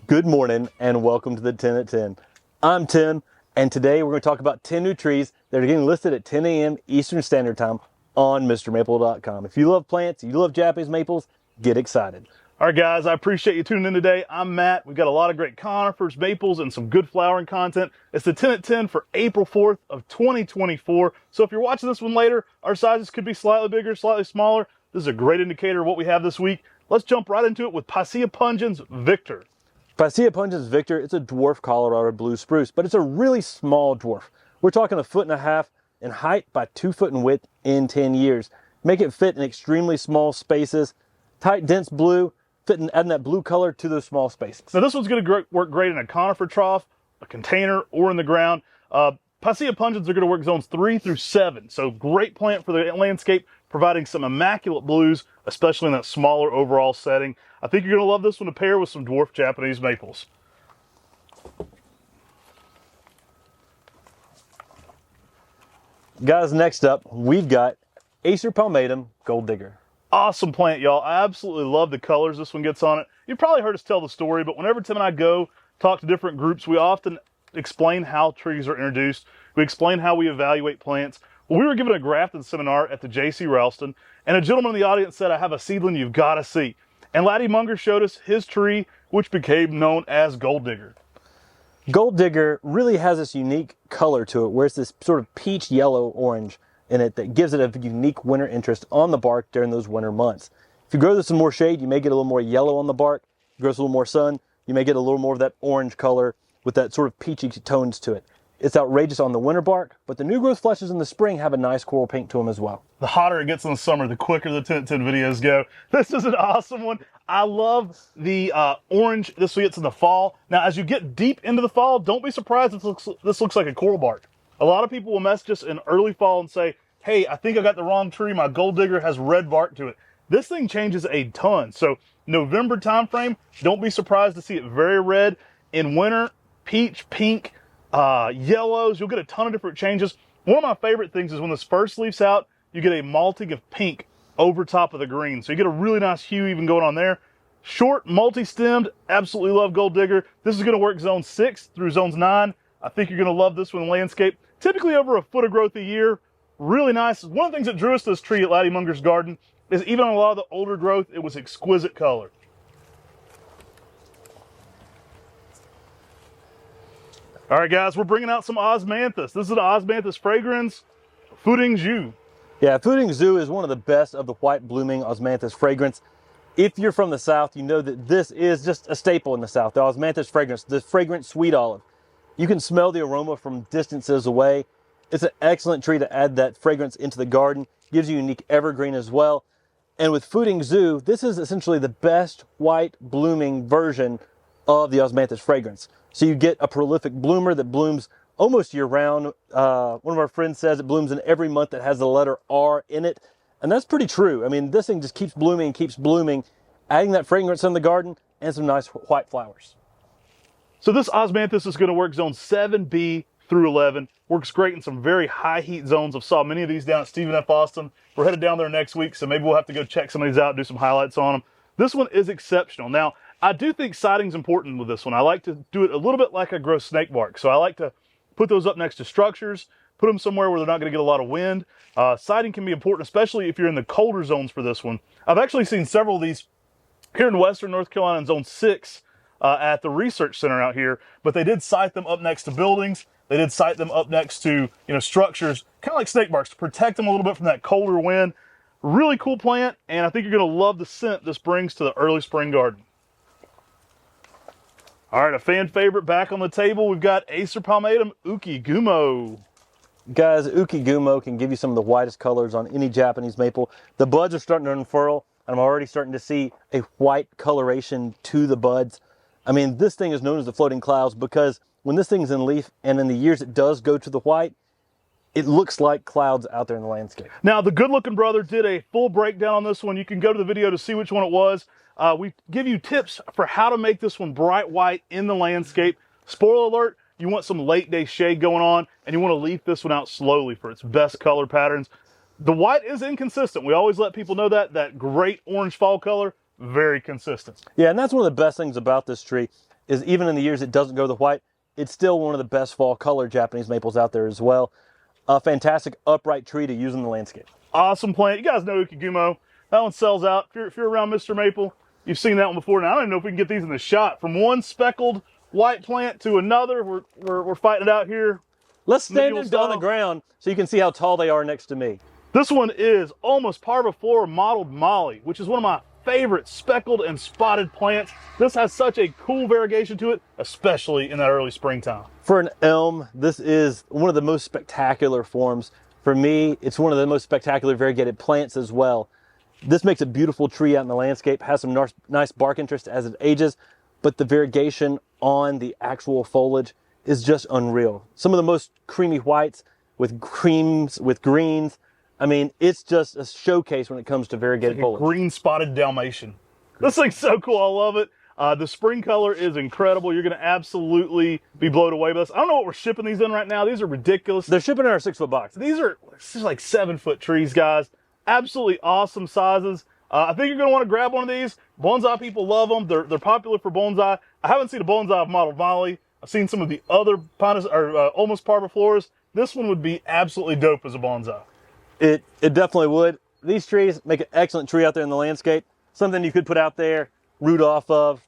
Good morning and welcome to the 10 at 10. I'm Tim, and today we're going to talk about 10 new trees that are getting listed at 10 a.m. Eastern Standard Time on MrMaple.com. If you love plants, you love Japanese maples, get excited. All right, guys, I appreciate you tuning in today. I'm Matt. We've got a lot of great conifers, maples, and some good flowering content. It's the 10 at 10 for April 4th of 2024. So if you're watching this one later, our sizes could be slightly bigger, slightly smaller. This is a great indicator of what we have this week. Let's jump right into it with Picea pungens Victor. Picea pungens Victor, it's a dwarf Colorado blue spruce, but it's a really small dwarf. We're talking 1.5 feet in height by 2 feet in width in 10 years. Make it fit in extremely small spaces, tight, dense blue, adding that blue color to those small spaces. Now this one's going to work great in a conifer trough, a container, or in the ground. Picea pungens are going to work zones 3 through 7, so great plant for the landscape, providing some immaculate blues, especially in that smaller overall setting. I think you're going to love this one to pair with some dwarf Japanese maples. Guys, next up, we've got Acer Pomatum Gold Digger. Awesome plant, y'all. I absolutely love the colors this one gets on it. You've probably heard us tell the story, but whenever Tim and I go talk to different groups, we often explain how trees are introduced. We explain how we evaluate plants. Well, we were given a grafting seminar at the J.C. Ralston, and a gentleman in the audience said, "I have a seedling you've got to see." And Laddie Munger showed us his tree, which became known as Gold Digger. Gold Digger really has this unique color to it, where it's this sort of peach yellow orange in it that gives it a unique winter interest on the bark during those winter months. If you grow this in more shade, you may get a little more yellow on the bark. If you grow this a little more sun, you may get a little more of that orange color with that sort of peachy tones to it. It's outrageous on the winter bark, but the new growth fleshes in the spring have a nice coral pink to them as well. The hotter it gets in the summer, the quicker the 10 at 10 videos go. This is an awesome one. I love the orange this gets in the fall. Now, as you get deep into the fall, don't be surprised if this looks like a coral bark. A lot of people will message us in early fall and say, "Hey, I think I got the wrong tree. My Gold Digger has red bark to it." This thing changes a ton. So November time frame, don't be surprised to see it very red. In winter, peach, pink, yellows, you'll get a ton of different changes. One of my favorite things is when this first leaf's out, you get a malting of pink over top of the green. So you get a really nice hue even going on there. Short, multi-stemmed, absolutely love Gold Digger. This is going to work zone 6 through zones 9. I think you're going to love this one in landscape. Typically over a foot of growth a year. Really nice. One of the things that drew us to this tree at Laddie Munger's garden is even on a lot of the older growth, it was exquisite color. All right, guys, we're bringing out some Osmanthus. This is an Osmanthus fragrance Fooding Zoo. Yeah, Fooding Zoo is one of the best of the white blooming Osmanthus fragrance. If you're from the South, you know that this is just a staple in the South, the Osmanthus fragrance, the fragrant sweet olive. You can smell the aroma from distances away. It's an excellent tree to add that fragrance into the garden. Gives you a unique evergreen as well. And with Fooding Zoo, this is essentially the best white blooming version of the Osmanthus fragrance. So you get a prolific bloomer that blooms almost year round. One of our friends says it blooms in every month that has the letter R in it. And that's pretty true. I mean, this thing just keeps blooming, adding that fragrance in the garden and some nice white flowers. So this Osmanthus is going to work zone 7B through 11. Works great in some very high heat zones. I've saw many of these down at Stephen F. Austin. We're headed down there next week, so maybe we'll have to go check some of these out and do some highlights on them. This one is exceptional. Now, I do think siding's important with this one. I like to do it a little bit like I grow snake bark. So I like to put those up next to structures, put them somewhere where they're not going to get a lot of wind. Siding can be important, especially if you're in the colder zones for this one. I've actually seen several of these here in western North Carolina in zone 6 at the research center out here, but they did site them up next to buildings. They did site them up next to, structures, kind of like snake barks, to protect them a little bit from that colder wind. Really cool plant, and I think you're going to love the scent this brings to the early spring garden. All right, a fan favorite back on the table. We've got Acer Pomatum Ukigumo. Guys, Ukigumo can give you some of the whitest colors on any Japanese maple. The buds are starting to unfurl, and I'm already starting to see a white coloration to the buds. I mean, this thing is known as the floating clouds because when this thing's in leaf and in the years it does go to the white, it looks like clouds out there in the landscape. Now, the Good Looking Brother did a full breakdown on this one. You can go to the video to see which one it was. We give you tips for how to make this one bright white in the landscape. Spoiler alert, you want some late day shade going on, and you want to leaf this one out slowly for its best color patterns. The white is inconsistent. We always let people know that great orange fall color, very consistent. Yeah, and that's one of the best things about this tree is even in the years it doesn't go the white, it's still one of the best fall color Japanese maples out there as well. A fantastic upright tree to use in the landscape. Awesome plant. You guys know Ukigumo. That one sells out. If you're around Mr. Maple, you've seen that one before. Now, I don't even know if we can get these in the shot. From one speckled white plant to another, we're fighting it out here. Let's stand them on the ground so you can see how tall they are next to me. This one is almost parviflora mottled Molly, which is one of my favorite speckled and spotted plants. This has such a cool variegation to it, especially in that early springtime. For an elm, this is one of the most spectacular forms. For me, it's one of the most spectacular variegated plants as well. This makes a beautiful tree out in the landscape, has some nice bark interest as it ages, but the variegation on the actual foliage is just unreal. Some of the most creamy whites with creams, with greens. I mean, it's just a showcase when it comes to variegated foliage. Green spotted Dalmatian. This thing's so cool. I love it. The spring color is incredible. You're going to absolutely be blown away by this. I don't know what we're shipping these in right now. These are ridiculous. They're shipping in our 6-foot box. These are like 7-foot trees, guys. Absolutely awesome sizes. I think you're going to want to grab one of these. Bonsai people love them. They're popular for bonsai. I haven't seen a bonsai of mottled Molly. I've seen some of the other almost parvifloras. This one would be absolutely dope as a bonsai. It definitely would. These trees make an excellent tree out there in the landscape. Something you could put out there, root off of.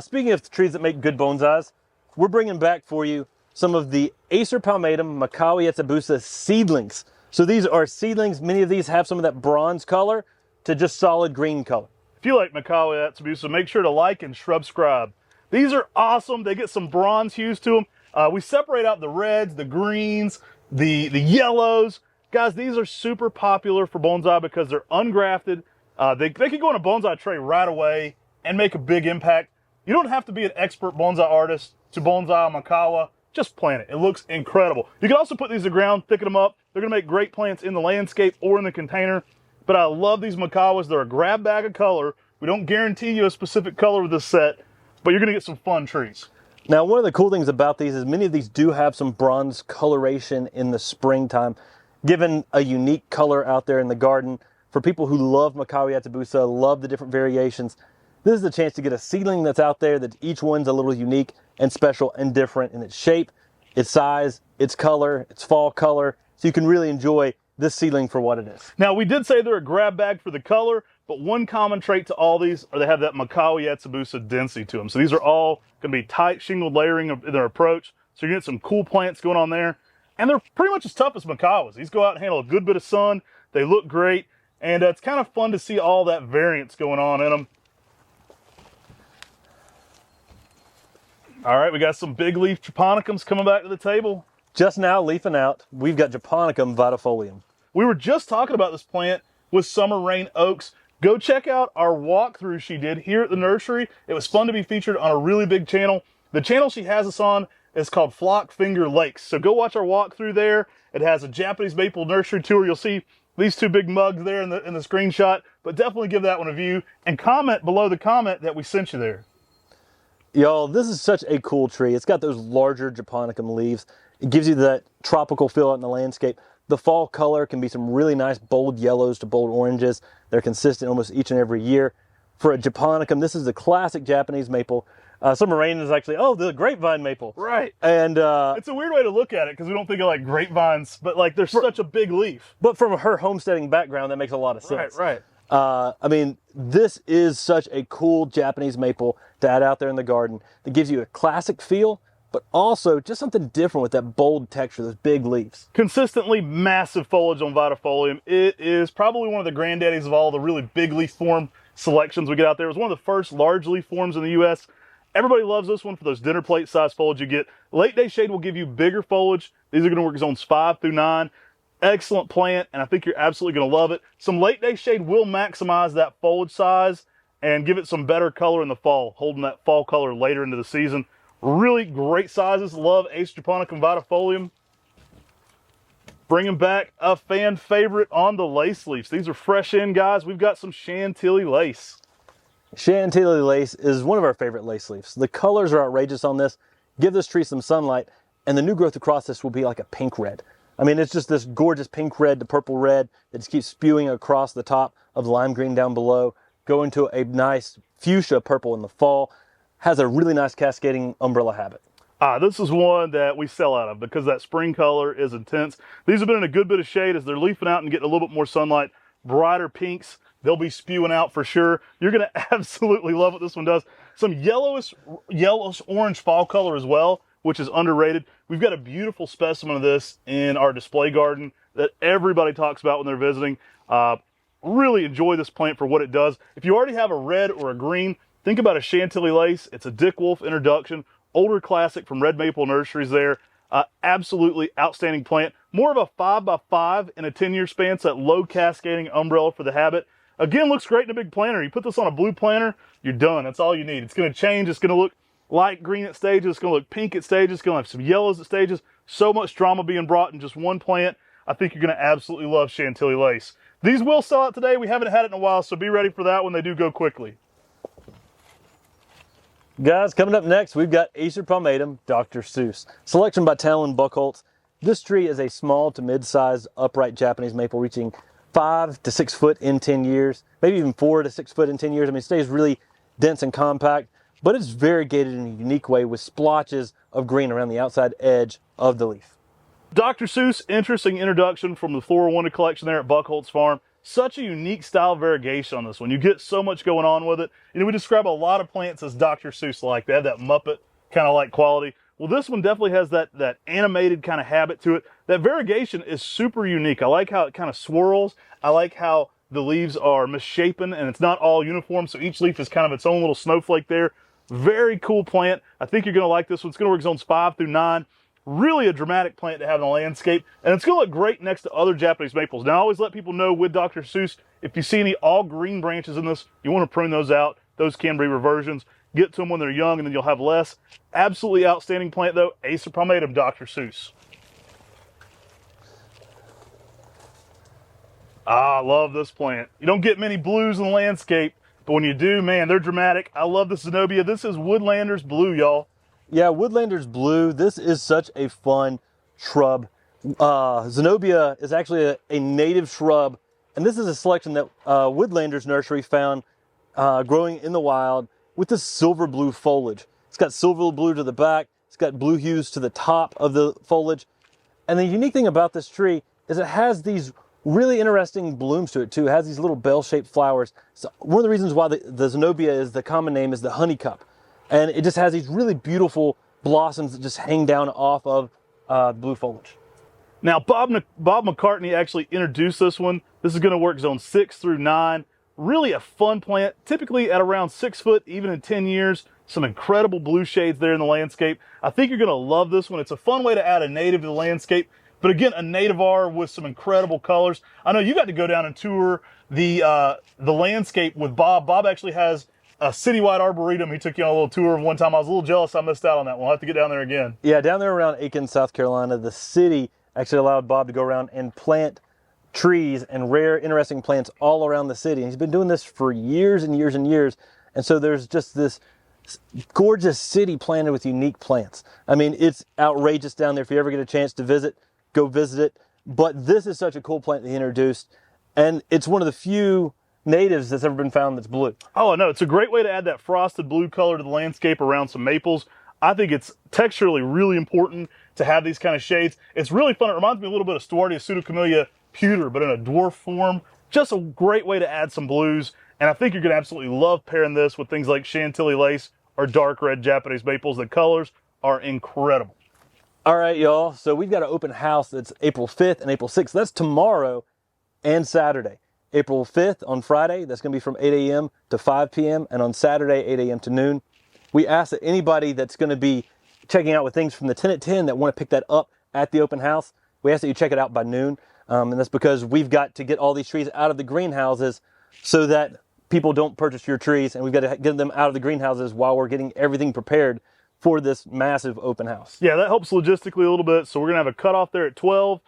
Speaking of trees that make good bonsais, we're bringing back for you some of the Acer Pomatum Makawi Etsubusa seedlings. So these are seedlings. Many of these have some of that bronze color to just solid green color. If you like Makawi Etsubusa, make sure to like and subscribe. These are awesome. They get some bronze hues to them. We separate out the reds, the greens, the yellows. Guys, these are super popular for bonsai because they're ungrafted. They can go in a bonsai tray right away and make a big impact. You don't have to be an expert bonsai artist to bonsai Makawa. Just plant it. It looks incredible. You can also put these in the ground, thicken them up. They're going to make great plants in the landscape or in the container. But I love these Makawas. They're a grab bag of color. We don't guarantee you a specific color with this set, but you're going to get some fun trees. Now, one of the cool things about these is many of these do have some bronze coloration in the springtime, giving a unique color out there in the garden. For people who love Makawi Etsubusa, love the different variations, this is a chance to get a seedling that's out there that each one's a little unique and special and different in its shape, its size, its color, its fall color, so you can really enjoy this seedling for what it is. Now, we did say they're a grab bag for the color, but one common trait to all these are they have that Makawi Etsubusa density to them. So these are all going to be tight shingled layering in their approach. So you're going to get some cool plants going on there. And they're pretty much as tough as Makawas. These go out and handle a good bit of sun. They look great. And it's kind of fun to see all that variance going on in them. All right, we got some big leaf Japonicums coming back to the table. Just now leafing out, we've got Japonicum VAP. We were just talking about this plant with Summer Rain Oaks. Go check out our walkthrough she did here at the nursery. It was fun to be featured on a really big channel. The channel she has us on is called Flock Finger Lakes. So go watch our walkthrough there. It has a Japanese maple nursery tour. You'll see these two big mugs there in the screenshot, but definitely give that one a view and comment below the comment that we sent you there. Y'all, this is such a cool tree. It's got those larger Japonicum leaves. It gives you that tropical feel out in the landscape. The fall color can be some really nice bold yellows to bold oranges. They're consistent almost each and every year. For a Japonicum, this is a classic Japanese maple. Summer Rain is actually, the grapevine maple. Right. And it's a weird way to look at it because we don't think of like grapevines, but like they're such a big leaf. But from her homesteading background, that makes a lot of sense. Right. I mean, this is such a cool Japanese maple to add out there in the garden that gives you a classic feel, but also just something different with that bold texture, those big leaves. Consistently massive foliage on Vitafolium. It is probably one of the granddaddies of all the really big leaf form selections we get out there. It was one of the first large leaf forms in the U.S. Everybody loves this one for those dinner plate size foliage you get. Late Day Shade will give you bigger foliage. These are going to work zones 5 through 9. Excellent plant, and I think you're absolutely going to love it. Some Late Day Shade will maximize that foliage size and give it some better color in the fall, holding that fall color later into the season. Really great sizes. Love Ace Japonicum Vitafolium. Bringing back a fan favorite on the lace leaves. These are fresh in, guys. We've got some Chantelly Lace. Chantelly Lace is one of our favorite lace leaves. The colors are outrageous on this. Give this tree some sunlight, and the new growth across this will be like a pink red. I mean, it's just this gorgeous pink red to purple red that just keeps spewing across the top of the lime green down below, going to a nice fuchsia purple in the fall. has a really nice cascading umbrella habit. This is one that we sell out of because that spring color is intense. These have been in a good bit of shade as they're leafing out and getting a little bit more sunlight. Brighter pinks, they'll be spewing out for sure. You're going to absolutely love what this one does. Some yellowish orange fall color as well, which is underrated. We've got a beautiful specimen of this in our display garden that everybody talks about when they're visiting. Really enjoy this plant for what it does. If you already have a red or a green, think about a Chantelly Lace. It's a Dick Wolf introduction. Older classic from Red Maple Nurseries there. Absolutely outstanding plant. More of a 5x5 in a 10-year span, so that low cascading umbrella for the habit. Again, looks great in a big planter. You put this on a blue planter, you're done. That's all you need. It's going to change. It's going to look light green at stages. It's going to look pink at stages. It's going to have some yellows at stages. So much drama being brought in just one plant. I think you're going to absolutely love Chantelly Lace. These will sell out today. We haven't had it in a while, so be ready for that when they do go quickly. Guys, coming up next, we've got Acer Pomatum, Dr. Seuss. Selection by Talon Buchholz. This tree is a small to mid-sized upright Japanese maple reaching 5 to 6 foot in 10 years, maybe even 4 to 6 foot in 10 years. I mean, it stays really dense and compact, but it's variegated in a unique way with splotches of green around the outside edge of the leaf. Dr. Seuss, interesting introduction from the Flora Wanted collection there at Buchholz Farm. Such a unique style of variegation on this one. You get so much going on with it. You know, we describe a lot of plants as Dr. Seuss-like. They have that Muppet kind of like quality. Well, this one definitely has that animated kind of habit to it. That variegation is super unique. I like how it kind of swirls. I like how the leaves are misshapen and it's not all uniform, so each leaf is kind of its own little snowflake there. Very cool plant. I think you're going to like this one. It's going to work zones 5 through 9. Really a dramatic plant to have in the landscape, and it's going to look great next to other Japanese maples. Now, I always let people know with Dr. Seuss, if you see any all green branches in this, you want to prune those out. Those can be reversions. Get to them when they're young, and then you'll have less. Absolutely outstanding plant, though. Acer Pomatum, Dr. Seuss. I love this plant. You don't get many blues in the landscape, but when you do, man, they're dramatic. I love this Zenobia. This is Woodlanders Blue, y'all. Yeah, Woodlanders Blue, this is such a fun shrub. Zenobia is actually a native shrub, and this is a selection that Woodlanders Nursery found growing in the wild with this silver blue foliage. It's got silver blue to the back, it's got blue hues to the top of the foliage, and the unique thing about this tree is it has these really interesting blooms to it too. It has these little bell-shaped flowers. So one of the reasons why the Zenobia is the common name is the honeycup. And it just has these really beautiful blossoms that just hang down off of blue foliage. Now, Bob McCartney actually introduced this one. This is going to work zone 6 through 9. Really a fun plant, typically at around 6 foot, even in 10 years. Some incredible blue shades there in the landscape. I think you're going to love this one. It's a fun way to add a native to the landscape. But again, a nativar with some incredible colors. I know you got to go down and tour the landscape with Bob. Bob actually has a citywide arboretum. He took you on a little tour one time. I was a little jealous I missed out on that one. I'll have to get down there again. Yeah, down there around Aiken, South Carolina, the city actually allowed Bob to go around and plant trees and rare, interesting plants all around the city. And he's been doing this for years and years and years. And so there's just this gorgeous city planted with unique plants. I mean, it's outrageous down there. If you ever get a chance to visit, go visit it. But this is such a cool plant that he introduced. And it's one of the few natives that's ever been found that's blue. Oh, no, it's a great way to add that frosted blue color to the landscape around some maples. I think it's texturally really important to have these kind of shades. It's really fun. It reminds me a little bit of Stewartia pseudocamellia pewter, but in a dwarf form. Just a great way to add some blues. And I think you're going to absolutely love pairing this with things like Chantelly Lace or dark red Japanese maples. The colors are incredible. All right, y'all. So we've got an open house that's April 5th and April 6th. That's tomorrow and Saturday. April 5th on Friday, that's going to be from 8 a.m. to 5 p.m. and on Saturday, 8 a.m. to noon. We ask that anybody that's going to be checking out with things from the 10 at 10 that want to pick that up at the open house, we ask that you check it out by noon. And that's because we've got to get all these trees out of the greenhouses so that people don't purchase your trees, and we've got to get them out of the greenhouses while we're getting everything prepared for this massive open house. Yeah, that helps logistically a little bit. So we're going to have a cutoff there at 12.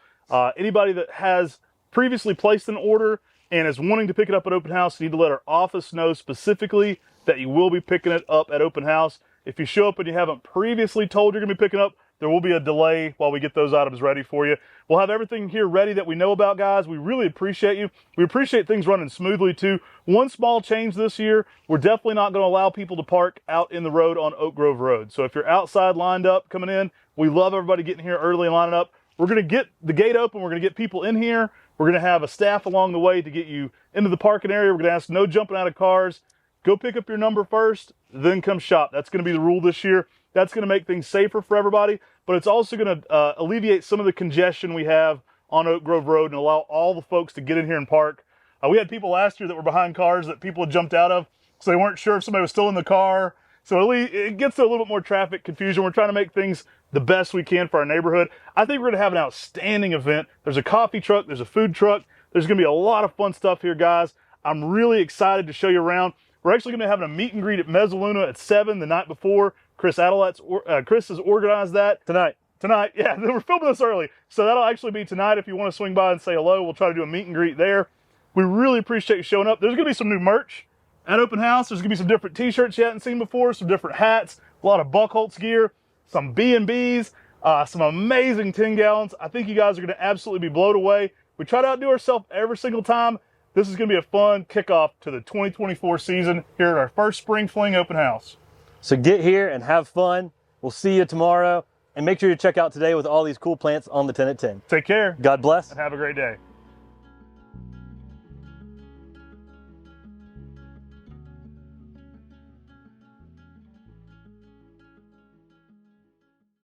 Anybody that has previously placed an order and is wanting to pick it up at open house, you need to let our office know specifically that you will be picking it up at open house. If you show up and you haven't previously told you're going to be picking up, There will be a delay while we get those items ready for you. We'll have everything here ready that we know about, guys. We really appreciate you. We appreciate things running smoothly too. One small change this year, we're definitely not going to allow people to park out in the road on Oak Grove Road. So if you're outside lined up coming in, we love everybody getting here early and lining up. We're going to get the gate open. We're going to get people in here. We're going to have a staff along the way to get you into the parking area. We're going to ask no jumping out of cars. Go pick up your number first, then come shop. That's going to be the rule this year. That's going to make things safer for everybody, but it's also going to alleviate some of the congestion we have on Oak Grove Road and allow all the folks to get in here and park. We had people last year that were behind cars that people had jumped out of, so they weren't sure if somebody was still in the car. So at least it gets to a little bit more traffic confusion. We're trying to make things the best we can for our neighborhood. I think we're going to have an outstanding event. There's a coffee truck. There's a food truck. There's going to be a lot of fun stuff here, guys. I'm really excited to show you around. We're actually going to have a meet and greet at Mezzaluna at 7 the night before. Chris has organized that. Tonight, yeah, we're filming this early. So that'll actually be tonight. If you want to swing by and say hello, we'll try to do a meet and greet there. We really appreciate you showing up. There's going to be some new merch at Open House. There's going to be some different t-shirts you hadn't seen before, some different hats, a lot of Buckholz gear, some B&Bs, some amazing 10 gallons. I think you guys are going to absolutely be blown away. We try to outdo ourselves every single time. This is going to be a fun kickoff to the 2024 season here at our first Spring Fling Open House. so get here and have fun. We'll see you tomorrow. And make sure you check out today with all these cool plants on the 10 at 10. Take care God bless. and have a great day.